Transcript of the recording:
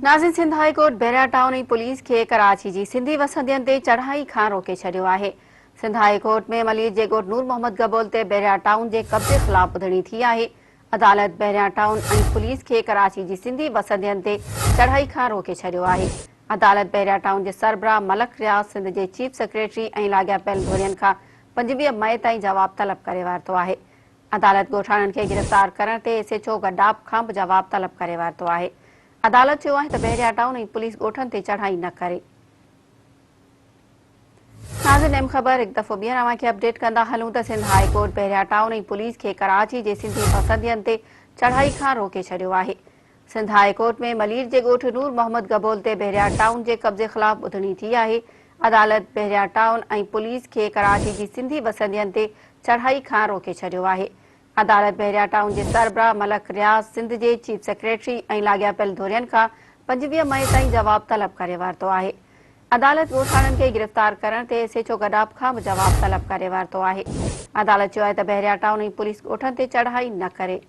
नाज़िन Sindh high court बहरिया town ऐं police खे कराची जी सिंधी वसंदियुनि ते चढ़ाई खां रोके छॾियो आहे। सिंध हाई कोर्ट में मलीर जे ॻोठु नूर मोहम्मद गबोल ते बहरिया टाउन जे कब्ज़े ख़िलाफ़ ॿुधणी थी आहे। अदालत बहरिया टाउन ऐं पुलिस खे कराची जी सिंधी वसंदियुनि ते चढ़ाई खां रोके छॾियो आहे। अदालत बहरिया टाउन जे सरबराह मलक रियाज़, सिंध जे चीफ सेक्रेटरी ऐं लाॻापियल धुरियुनि खां 25 मई ताईं जवाब तलब करे वरितो आहे। अदालत ॻोठाणनि खे गिरफ़्तार करण ते SHO गडाप खां बि जवाब तलब करे वरितो आहे। अदालत चयो आहे त बहरिया टाउन ऐं पुलिस ॻोठनि ते चढ़ाई न करे। नाज़िन अहम ख़बर हिकु दफ़ो ॿीहर अव्हांखे अपडेट कंदा हलूं त सिंध हाई कोर्ट बहरिया टाउन ऐं पुलिस खे कराची जे सिंधी वसंदियुनि ते चढ़ाई खां रोके छॾियो आहे। सिंध हाई कोर्ट में मलीर जे ॻोठु नूर मोहम्मद गबोल ते बहरिया टाउन जे कब्ज़े ख़िलाफ़ ॿुधणी थी आहे। अदालत बहरिया टाउन ऐं पुलिस खे कराची जी सिंधी वसंदियुनि ते चढ़ाई खां रोके छॾियो आहे। अदालत बहरिया टाउन जे सरबराह मलक रियाज़, सिंध जे चीफ सेक्रेटरी ऐं लाॻापियल धुरियुनि खां 25 मई ताईं जवाब तलब करे वरितो आहे। अदालत ॻोठाणनि खे गिरफ़्तार करण ते SHO गडाप खां बि जवाब तलब करे वरितो आहे। अदालत चयो आहे त बहरिया टाउन ऐं पुलिस ॻोठनि ते चढ़ाई न करे।